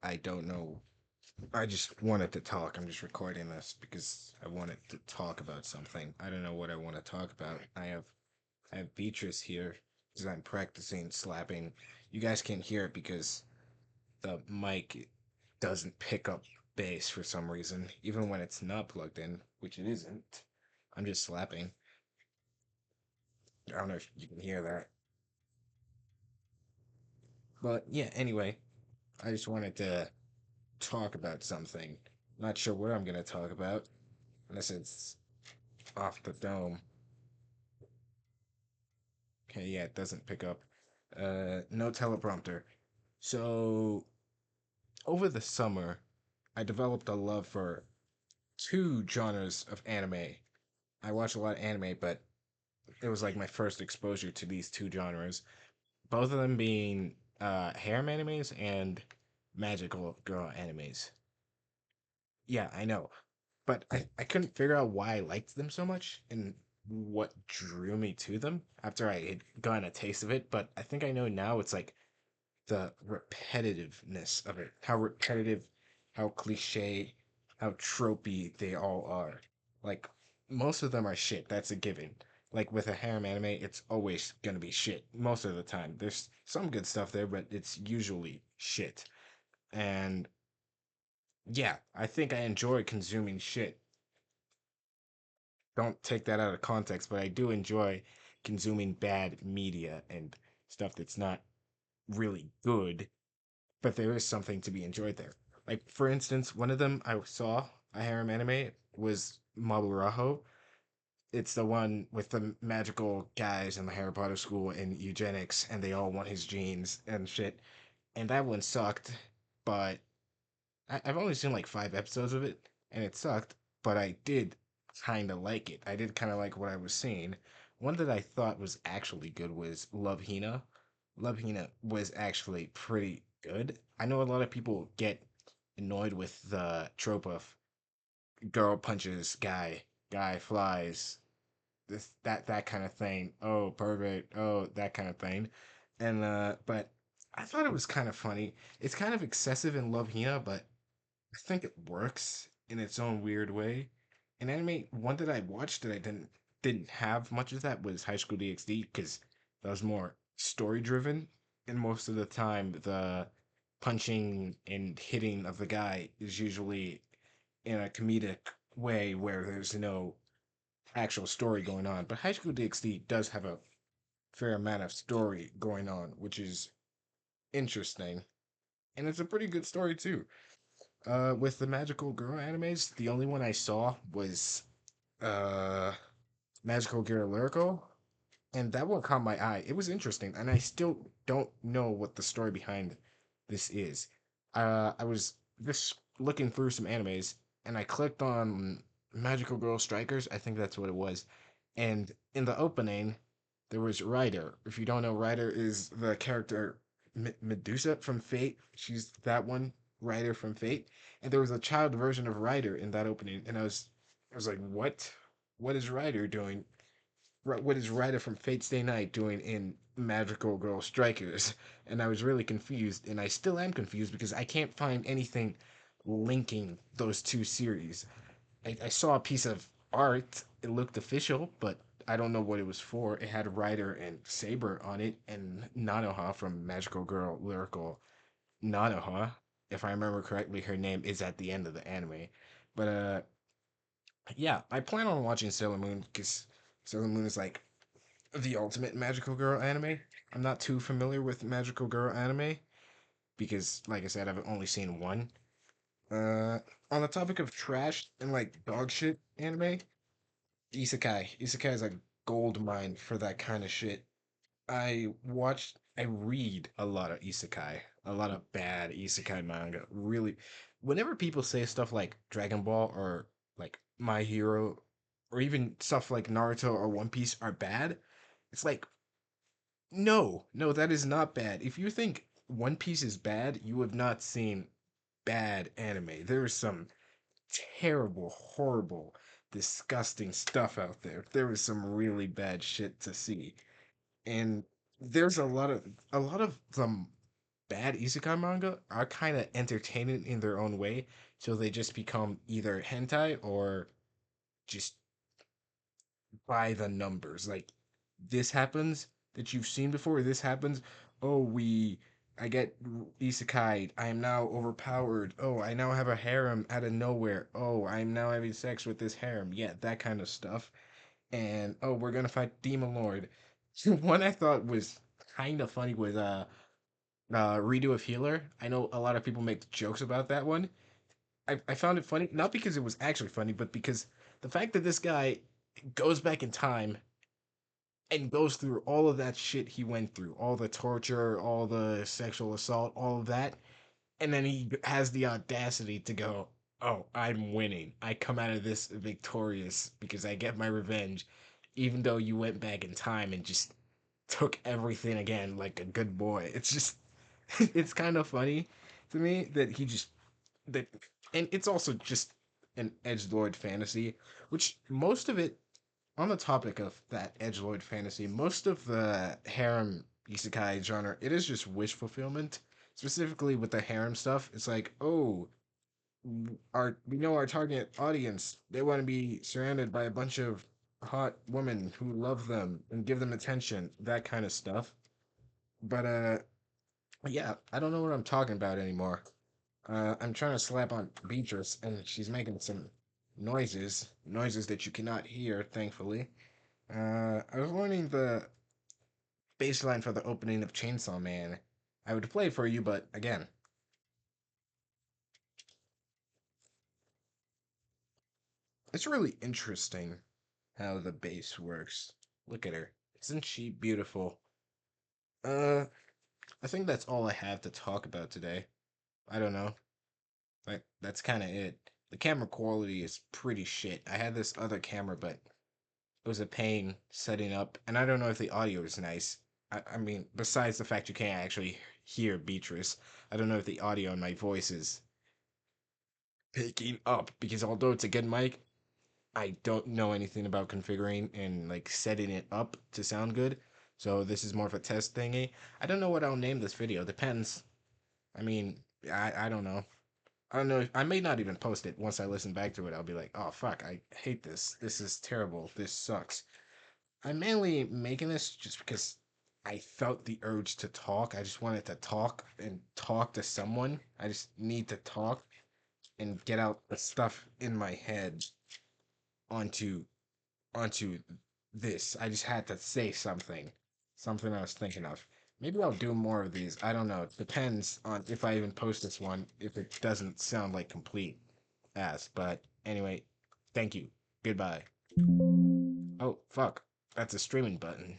I don't know. I just wanted to talk. I'm just recording this because I wanted to talk about something. I don't know what I want to talk about. I have Beatrice here because I'm practicing slapping. You guys can't hear it because the mic doesn't pick up bass for some reason, even when it's not plugged in, which it isn't. I'm just slapping. I don't know if you can hear that. But yeah, anyway, I just wanted to talk about something. Not sure what I'm gonna talk about, unless it's off the dome. Okay, yeah, it doesn't pick up. No teleprompter. So, over the summer, I developed a love for two genres of anime. I watch a lot of anime, but it was like my first exposure to these two genres. Both of them being harem animes and magical girl animes. Yeah, I know. But I couldn't figure out why I liked them so much and what drew me to them after I had gotten a taste of it. But I think I know now it's like the repetitiveness of it. How repetitive, how cliche, how tropey they all are. Like, most of them are shit. That's a given. Like, with a harem anime, it's always gonna be shit. Most of the time. There's some good stuff there, but it's usually shit. And yeah, I think I enjoy consuming shit. Don't take that out of context, but I do enjoy consuming bad media and stuff that's not really good, but there is something to be enjoyed there. Like, for instance, one of them I saw, a harem anime, was Maburaho. It's the one with the magical guys in the Harry Potter school and eugenics, and they all want his genes and shit. And that one sucked, but I've only seen like 5 episodes of it, and it sucked, but I did kind of like it. I did kind of like what I was seeing. One that I thought was actually good was Love Hina. Love Hina was actually pretty good. I know a lot of people get annoyed with the trope of girl punches guy, guy flies, that kind of thing. Oh, perfect. Oh, that kind of thing. And but I thought it was kind of funny. It's kind of excessive in Love Hina, but I think it works in its own weird way. An anime one that I watched that I didn't have much of that was High School DxD because that was more story driven, and most of the time the punching and hitting of the guy is usually in a comedic way where there's no actual story going on. But High School DxD does have a fair amount of story going on, which is interesting, and it's a pretty good story too. With the magical girl animes, the only one I saw was uh Magical Girl Lyrical, and that one caught my eye. It was interesting, and I still don't know what the story behind this is. I was just looking through some animes, and I clicked on Magical Girl Strikers. I think that's what it was. And in the opening, there was Ryder. If you don't know, Ryder is the character Medusa from Fate. She's that one, Ryder from Fate. And there was a child version of Ryder in that opening, and I was like, what? What is Ryder doing? What is Ryder from Fate Stay Night doing in Magical Girl Strikers? And I was really confused, and I still am confused because I can't find anything linking those two series. I saw a piece of art. It looked official, but I don't know what it was for. It had Ryder and Saber on it, and Nanoha from Magical Girl Lyrical Nanoha. If I remember correctly, her name is at the end of the anime. But yeah, I plan on watching Sailor Moon because Sailor Moon is like the ultimate magical girl anime. I'm not too familiar with magical girl anime because, like I said, I've only seen one. Uh, on the topic of trash and like dog shit anime, Isekai. Isekai is a gold mine for that kind of shit. I read a lot of isekai, a lot of bad isekai manga. Really, whenever people say stuff like Dragon Ball or like My Hero, or even stuff like Naruto or One Piece are bad, it's like, no, no, that is not bad. If you think One Piece is bad, you have not seen bad anime. There is some terrible, horrible, disgusting stuff out there. There is some really bad shit to see, and there's a lot of them. bad isekai manga are kind of entertaining in their own way, so they just become either hentai or just by the numbers. Like this happens that you've seen before. This happens. Oh, I get isekai. I am now overpowered. Oh, I now have a harem out of nowhere. Oh, I'm now having sex with this harem. Yeah, that kind of stuff. And oh, we're gonna fight Demon Lord. One I thought was kind of funny was Redo of Healer. I know a lot of people make jokes about that one. I found it funny, not because it was actually funny, but because the fact that this guy goes back in time and goes through all of that shit he went through, all the torture, all the sexual assault, all of that, and then he has the audacity to go, "Oh, I'm winning. I come out of this victorious because I get my revenge, even though you went back in time and just took everything again like a good boy." It's just, it's kind of funny to me that he just that, and it's also just an edgelord fantasy, which most of it on the topic of that edgelord fantasy, most of the harem isekai genre, it is just wish fulfillment. Specifically with the harem stuff, it's like, oh, our we know our target audience. They want to be surrounded by a bunch of hot women who love them and give them attention, that kind of stuff. But yeah, I don't know what I'm talking about anymore. I'm trying to slap on Beatrice, and she's making some noises that you cannot hear, thankfully. I was learning the bass line for the opening of Chainsaw Man. I would play it for you, but again, it's really interesting how the bass works. Look at her. Isn't she beautiful? Uh, I think that's all I have to talk about today. I don't know. Like, that's kind of it. The camera quality is pretty shit. I had this other camera, but it was a pain setting up, and I don't know if the audio is nice. I mean, besides the fact you can't actually hear Beatrice, I don't know if the audio in my voice is picking up because although it's a good mic, I don't know anything about configuring and like setting it up to sound good. So this is more of a test thingy. I don't know what I'll name this video. Depends. I mean, I don't know. I don't know. I may not even post it. Once I listen back to it, I'll be like, oh fuck, I hate this. This is terrible. This sucks. I'm mainly making this just because I felt the urge to talk. I just wanted to talk and talk to someone. I just need to talk and get out the stuff in my head onto onto this. I just had to say something. Something I was thinking of. Maybe I'll do more of these. I don't know. It depends on if I even post this one, if it doesn't sound like complete ass. But anyway, thank you. Goodbye. Oh, fuck. That's a streaming button.